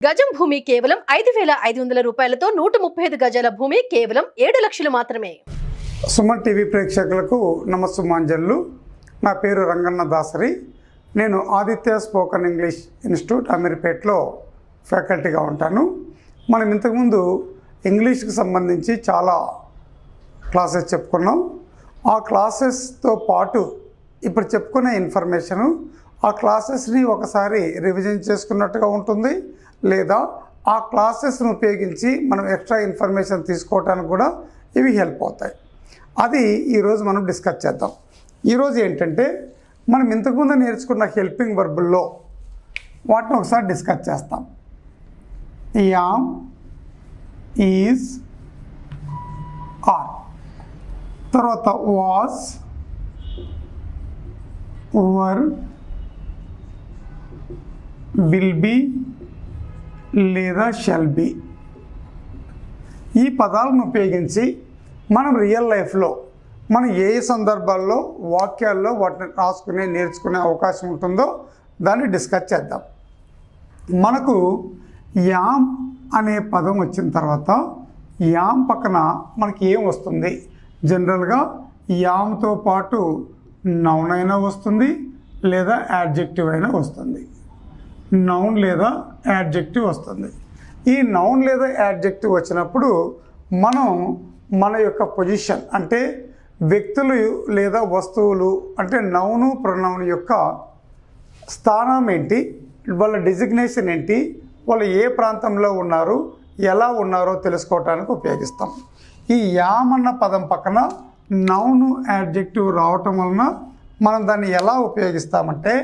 గజం భూమి కేవలం 5,500 రూపాయలతో 135 గజాల భూమి కేవలం 7 లక్షలు మాత్రమే. సుమన్ టీవీ ప్రేక్షకులకు నమస్సుమాంజలు. నా పేరు రంగన్న దాసరి. నేను ఆదిత్య స్పోకెన్ ఇంగ్లీష్ ఇన్స్టిట్యూట్ అమీర్పేట్లో ఫ్యాకల్టీగా ఉంటాను. మనం ఇంతకుముందు ఇంగ్లీష్కి సంబంధించి చాలా క్లాసెస్ చెప్పుకున్నాం. ఆ క్లాసెస్తో పాటు ఇప్పుడు చెప్పుకునే ఇన్ఫర్మేషను ఆ క్లాసెస్ని ఒకసారి రివిజన్ చేసుకున్నట్టుగా ఉంటుంది, లేదా ఆ క్లాసెస్ను ఉపయోగించి మనం ఎక్స్ట్రా ఇన్ఫర్మేషన్ తీసుకోవడానికి కూడా ఇవి హెల్ప్ అవుతాయి. అది ఈరోజు మనం డిస్కస్ చేద్దాం. ఈరోజు ఏంటంటే మనం ఇంతకుముందు నేర్చుకున్న హెల్పింగ్ వర్బుల్లో వాటిని ఒకసారి డిస్కస్ చేస్తాం. యామ్, ఈజ్, ఆర్, తర్వాత వాస్, వర్, విల్ బీ లేదా షల్ బీ. ఈ పదాలను ఉపయోగించి మనం రియల్ లైఫ్లో మనం ఏ సందర్భాల్లో వాక్యాల్లో వాటిని నేర్చుకునే అవకాశం ఉంటుందో దాన్ని డిస్కస్ చేద్దాం. మనకు యామ్ అనే పదం వచ్చిన తర్వాత యామ్ పక్కన మనకి ఏం వస్తుంది? జనరల్గా యామ్తో పాటు నౌన్ అయినా వస్తుంది, లేదా యాడ్జెక్టివ్ అయినా వస్తుంది. నౌన్ లేదా యాడ్జెక్టివ్ వస్తుంది. ఈ నౌన్ లేదా యాడ్జెక్టివ్ వచ్చినప్పుడు మనం మన యొక్క పొజిషన్ అంటే వ్యక్తులు లేదా వస్తువులు అంటే నౌను ప్రొనౌన్ యొక్క స్థానం ఏంటి, వాళ్ళ డిజిగ్నేషన్ ఏంటి, వాళ్ళు ఏ ప్రాంతంలో ఉన్నారు, ఎలా ఉన్నారో తెలుసుకోవటానికి ఉపయోగిస్తాం. ఈ యామ్ అన్న పదం పక్కన నౌను యాడ్జెక్టివ్ రావటం వలన మనం దాన్ని ఎలా ఉపయోగిస్తామంటే,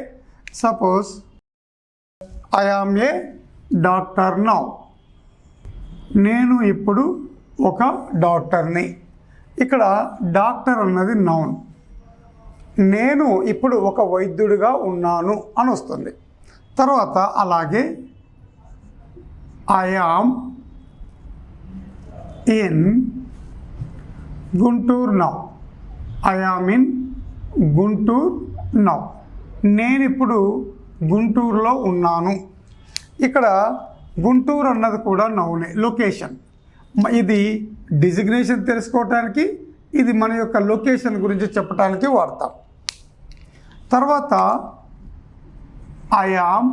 suppose I am a doctor now. నేను ఇప్పుడు ఒక డాక్టర్ని. ఇక్కడ డాక్టర్ అన్నది నౌన్. నేను ఇప్పుడు ఒక వైద్యుడిగా ఉన్నాను అని వస్తుంది. తర్వాత అలాగే I am in Guntur now. I am in Guntur now. నేను ఇప్పుడు గుంటూరులో ఉన్నాను. ఇక్కడ గుంటూరు అన్నది కూడా నౌనే, లొకేషన్. ఇది డిజిగ్నేషన్ తెలుసుకోవటానికి, ఇది మన యొక్క లొకేషన్ గురించి చెప్పడానికి వాడతాం. తర్వాత I am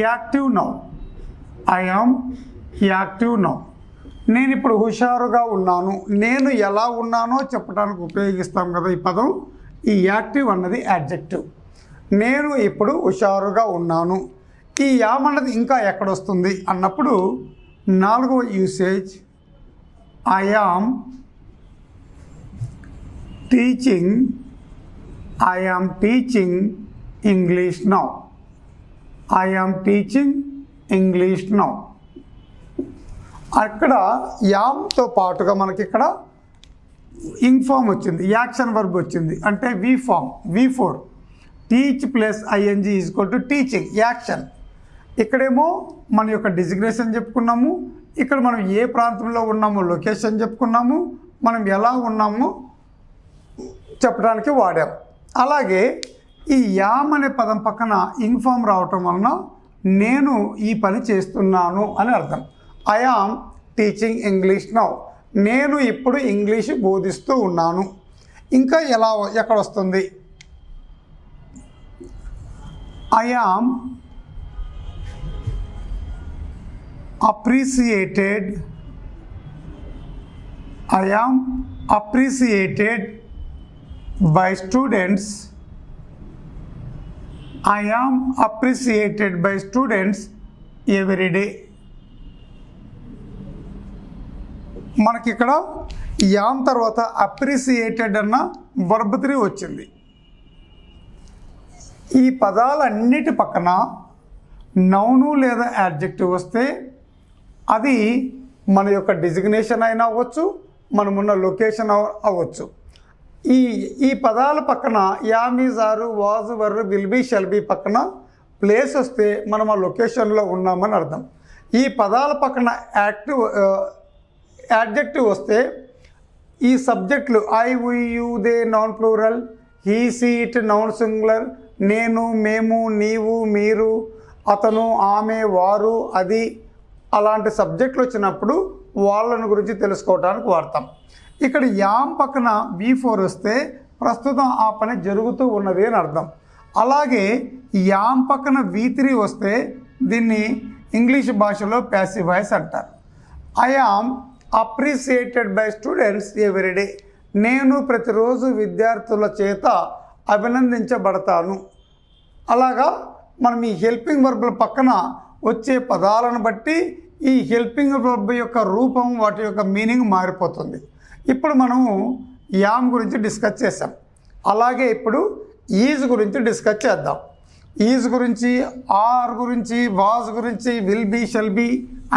active now. I am active now. నేను ఇప్పుడు హుషారుగా ఉన్నాను. నేను ఎలా ఉన్నానో చెప్పడానికి ఉపయోగిస్తాం కదా ఈ పదం. ఈ యాక్టివ్ అన్నది యాడ్జెక్టివ్. నేను ఇప్పుడు హుషారుగా ఉన్నాను. ఈ యామ్ అన్నది ఇంకా ఎక్కడొస్తుంది అన్నప్పుడు నాలుగవ usage I am teaching. I am teaching English now. I am teaching English now. అక్కడ యామ్తో పాటుగా మనకి ఇక్కడ ఇంగ్ ఫామ్ వచ్చింది, యాక్షన్ వర్బ్ వచ్చింది. అంటే V form, V4. Teach plus I N G is equal to teaching, action. ఇక్కడేమో మన యొక్క డిజిగ్నేషన్ చెప్పుకున్నాము, ఇక్కడ మనం ఏ ప్రాంతంలో ఉన్నామో లొకేషన్ చెప్పుకున్నాము, మనం ఎలా ఉన్నామో చెప్పడానికి వాడాం. అలాగే ఈ యామ్ అనే పదం పక్కన ఇంగ్ ఫామ్ రావటం వలన నేను ఈ పని చేస్తున్నాను అని అర్థం. I am teaching English now. నేను ఇప్పుడు ఇంగ్లీష్ బోధిస్తూ ఉన్నాను. ఇంకా ఎక్కడ వస్తుంది? I am appreciated. I am appreciated by students. I am appreciated by students every day. మనకి ఇక్కడ యామ్ తర్వాత అప్రిసియేటెడ్ అన్న వర్బ్ 3 వచ్చింది. ఈ పదాలన్నిటి పక్కన నౌను లేదా యాడ్జెక్టివ్ వస్తే అది మన యొక్క డిజిగ్నేషన్ అయినా అవ్వచ్చు, మనమున్న లొకేషన్ అవ్వచ్చు. ఈ పదాల పక్కన am, is, are, was, were, will be, shall be పక్కన ప్లేస్ వస్తే మనం ఆ లొకేషన్లో ఉన్నామని అర్థం. ఈ పదాల పక్కన యాడ్జెక్టివ్ వస్తే ఈ సబ్జెక్టులు I, we, you, they noun plural, he, she, it noun singular, నేను, మేము, నీవు, మీరు, అతను, ఆమె, వారు, అది అలాంటి సబ్జెక్టులు వచ్చినప్పుడు వాళ్ళని గురించి తెలుసుకోవడానికి వాడతాం. ఇక్కడ యామ్ పక్కన V4 వస్తే ప్రస్తుతం ఆ పని జరుగుతూ ఉన్నది అని అర్థం. అలాగే యామ్ పక్కన V3 వస్తే దీన్ని ఇంగ్లీష్ భాషలో ప్యాసివ్ వాయిస్ అంటారు. I am appreciated by students every day. నేను ప్రతిరోజు విద్యార్థుల చేత అభినందించబడతాను. అలాగా మనం ఈ హెల్పింగ్ వర్బుల పక్కన వచ్చే పదాలను బట్టి ఈ హెల్పింగ్ వర్బ్ యొక్క రూపం, వాటి యొక్క మీనింగ్ మారిపోతుంది. ఇప్పుడు మనము యామ్ గురించి డిస్కస్ చేసాం. అలాగే ఇప్పుడు ఈజ్ గురించి డిస్కస్ చేద్దాం. ఈజ్ గురించి, ఆర్ గురించి, వాజ్ గురించి, విల్ బీ, షల్ బీ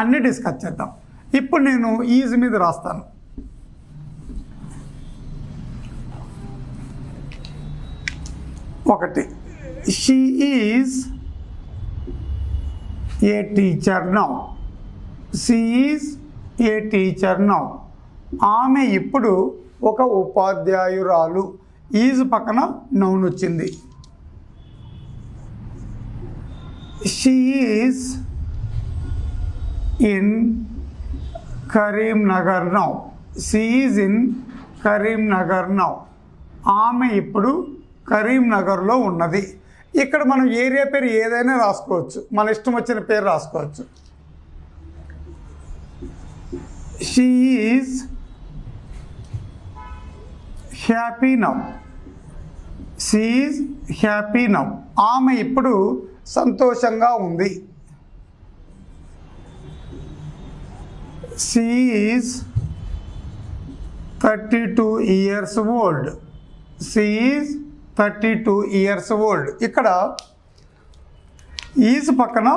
అన్నీ డిస్కస్ చేద్దాం. ఇప్పుడు నేను ఈజ్ మీద రాస్తాను. ఒకటి, she is a teacher now. She is a teacher now. ఆమె ఇప్పుడు ఒక ఉపాధ్యాయురాలు. ఈజ్ పక్కన నౌన్ వచ్చింది. She is in Karimnagar now. She is in Karimnagar now. ఆమె ఇప్పుడు కరీంనగర్లో ఉన్నది. ఇక్కడ మనం ఏరియా పేరు ఏదైనా రాసుకోవచ్చు, మన ఇష్టం వచ్చిన పేరు రాసుకోవచ్చు. She is happy now. She is happy now. ఆమె ఇప్పుడు సంతోషంగా ఉంది. She is 32 years old. She is 32 years old. ఇక్కడ ఈజ్ పక్కన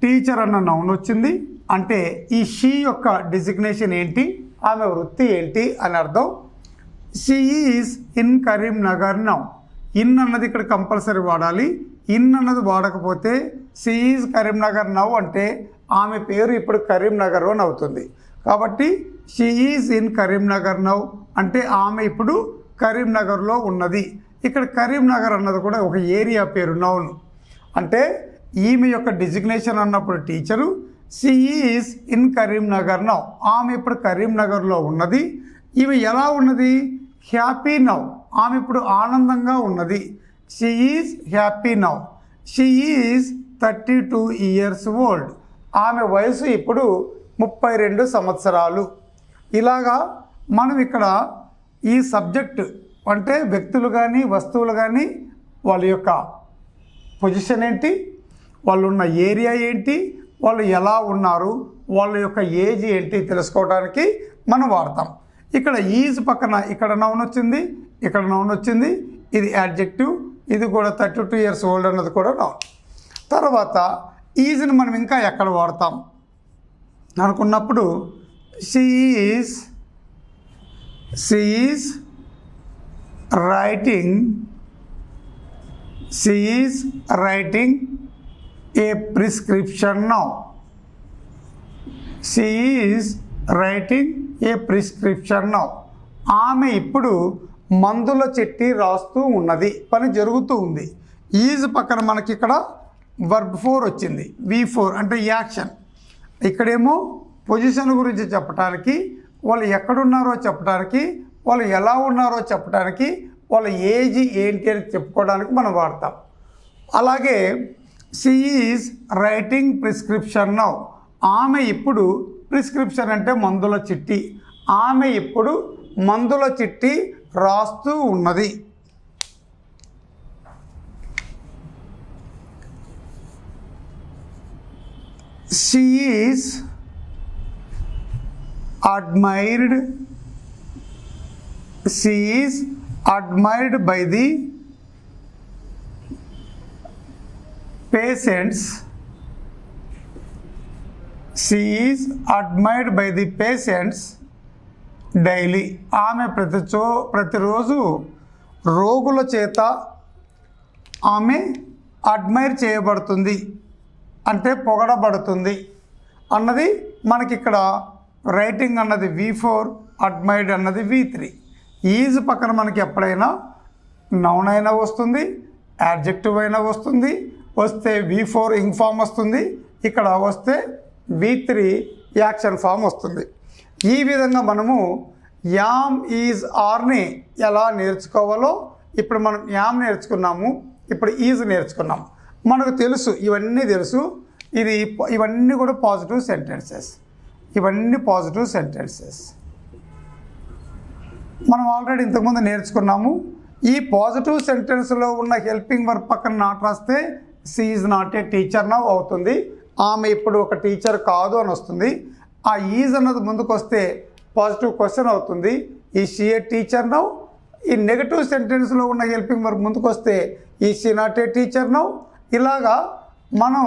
టీచర్ అన్న నౌన్ వచ్చింది. అంటే ఈ షీ యొక్క డిజిగ్నేషన్ ఏంటి, ఆమె వృత్తి ఏంటి అని అర్థం. She is in Karimnagar now. In అన్నది ఇక్కడ కంపల్సరీ వాడాలి. ఇన్ అన్నది వాడకపోతే షీ ఈజ్ కరీంనగర్ నౌ అంటే ఆమె పేరు ఇప్పుడు కరీంనగర్ అని అవుతుంది. కాబట్టి she is in Karimnagar now అంటే ఆమె ఇప్పుడు కరీంనగర్లో ఉన్నది. ఇక్కడ కరీంనగర్ అన్నది కూడా ఒక ఏరియా పేరు, నౌన్. అంటే ఈమె యొక్క డిజిగ్నేషన్ అన్నప్పుడు teacher. She is in Karimnagar now. ఆమె ఇప్పుడు కరీంనగర్లో ఉన్నది. ఈమె ఎలా ఉన్నది? Happy now. ఆమె ఇప్పుడు ఆనందంగా ఉన్నది. She is happy now. She is 32 years old. ఆమె వయసు ఇప్పుడు 32 సంవత్సరాలు. ఇలాగా మనం ఇక్కడ ఈ సబ్జెక్టు అంటే వ్యక్తులు కానీ వస్తువులు కానీ వాళ్ళ యొక్క పొజిషన్ ఏంటి, వాళ్ళు ఉన్న ఏరియా ఏంటి, వాళ్ళు ఎలా ఉన్నారు, వాళ్ళ యొక్క ఏజ్ ఏంటి తెలుసుకోవడానికి మనం వాడతాం. ఇక్కడ ఈజ్ పక్కన ఇక్కడ నౌన్ వచ్చింది, ఇక్కడ నౌన్ వచ్చింది. ఇది యాడ్జెక్టివ్. ఇది కూడా 32 years old అన్నది కూడా నౌన్. తర్వాత ఈజ్ని మనం ఇంకా ఎక్కడ వాడతాం అనుకున్నప్పుడు she is writing A prescription now. She is writing A prescription now. ఆమె ఇప్పుడు మందుల చిట్టి రాస్తూ ఉన్నది, పని జరుగుతూ ఉంది. ఈజ్ పక్కన మనకి ఇక్కడ వర్బ్ 4 వచ్చింది, V4 అంటే యాక్షన్. ఇక్కడేమో పొజిషన్ గురించి చెప్పడానికి, వాళ్ళు ఎక్కడున్నారో చెప్పడానికి, వాళ్ళు ఎలా ఉన్నారో చెప్పడానికి, వాళ్ళ ఏజ్ ఏంటి అని చెప్పుకోవడానికి మనం వాడతాం. అలాగే she is writing prescription now. ఆమె ఇప్పుడు ప్రిస్క్రిప్షన్ అంటే మందుల చిట్టి. ఆమె ఇప్పుడు మందుల చిట్టి రాస్తూ ఉన్నది. She is admired by the patients. She is admired by the patients daily. ఆమె ప్రతిరోజు రోగుల చేత ఆమె అడ్మైర్ చేయబడుతుంది అంటే పొగడబడుతుంది అన్నది మనకి ఇక్కడ రైటింగ్ అన్నది V4, అడ్మైర్డ్ అన్నది V3. ఈజ్ పక్కన మనకి ఎప్పుడైనా నౌన్ అయినా వస్తుంది, యాడ్జెక్టివ్ అయినా వస్తుంది, వస్తే V4 ఇంగ్ ఫామ్ వస్తుంది, ఇక్కడ వస్తే V3 యాక్షన్ ఫామ్ వస్తుంది. ఈ విధంగా మనము యామ్ ఈజ్ ఆర్ని ఎలా నేర్చుకోవాలో ఇప్పుడు మనం యామ్ నేర్చుకున్నాము, ఇప్పుడు ఈజ్ నేర్చుకున్నాము. మనకు తెలుసు, ఇవన్నీ తెలుసు. ఇవన్నీ కూడా పాజిటివ్ సెంటెన్సెస్, ఇవన్నీ పాజిటివ్ సెంటెన్సెస్ మనం ఆల్రెడీ ఇంతకుముందు నేర్చుకున్నాము. ఈ పాజిటివ్ సెంటెన్స్లో ఉన్న హెల్పింగ్ వర్బ్ పక్కన నాట్ రాస్తే she is not a teacher now అవుతుంది. ఆమె ఇప్పుడు ఒక టీచర్ కాదు అని వస్తుంది. ఆ ఈజ్ అన్నది ముందుకు వస్తే పాజిటివ్ క్వశ్చన్ అవుతుంది, ఈ షీ ఏ టీచర్ నౌ. ఈ నెగటివ్ సెంటెన్స్లో ఉన్న హెల్పింగ్ వర్బ్ ముందుకు వస్తే ఈ she not a teacher now. ఇలాగా మనం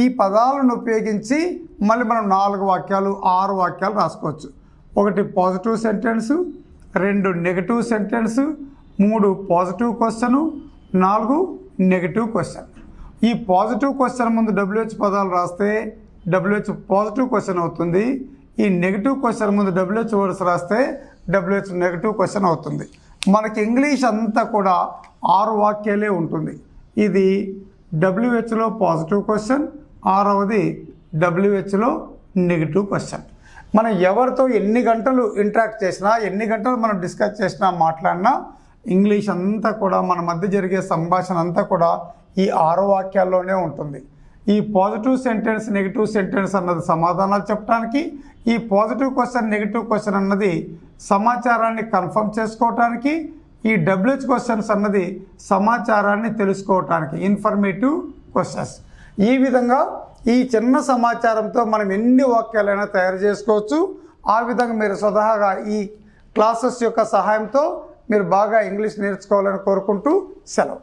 ఈ పదాలను ఉపయోగించి మళ్ళీ మనం 4 వాక్యాలు 6 వాక్యాలు రాసుకోవచ్చు. 1 positive sentence, 2 negative sentence, 3 positive question, 4 negative question. ఈ పాజిటివ్ క్వశ్చన్ ముందు WH పదాలు రాస్తే WH పాజిటివ్ క్వశ్చన్ అవుతుంది. ఈ నెగటివ్ క్వశ్చన్ ముందు WH వర్డ్స్ రాస్తే WH నెగటివ్ క్వశ్చన్ అవుతుంది. మనకి ఇంగ్లీష్ అంతా కూడా 6 వాక్యాలే ఉంటుంది. ఇది WHలో పాజిటివ్ క్వశ్చన్, 6వది WHలో నెగటివ్ క్వశ్చన్. మనం ఎవరితో ఎన్ని గంటలు ఇంటరాక్ట్ చేసినా, ఎన్ని గంటలు మనం డిస్కస్ చేసినా, మాట్లాడినా ఇంగ్లీష్ అంతా కూడా మన మధ్య జరిగే సంభాషణ అంతా కూడా ఈ 6 వాక్యాల్లోనే ఉంటుంది. ఈ పాజిటివ్ సెంటెన్స్ నెగిటివ్ సెంటెన్స్ అన్నది సమాధానాలు చెప్పడానికి, ఈ పాజిటివ్ క్వశ్చన్ నెగిటివ్ క్వశ్చన్ అన్నది సమాచారాన్ని కన్ఫర్మ్ చేసుకోవటానికి, ఈ WH క్వశ్చన్స్ అన్నది సమాచారాన్ని తెలుసుకోవటానికి, ఇన్ఫర్మేటివ్ క్వశ్చన్స్. ఈ విధంగా ఈ చిన్న సమాచారంతో మనం ఎన్ని వాక్యాలైనా తయారు చేసుకోవచ్చు. ఆ విధంగా మీరు స్వతహాగా ఈ క్లాసెస్ యొక్క సహాయంతో మీరు బాగా ఇంగ్లీష్ నేర్చుకోవాలని కోరుకుంటూ సెలవు.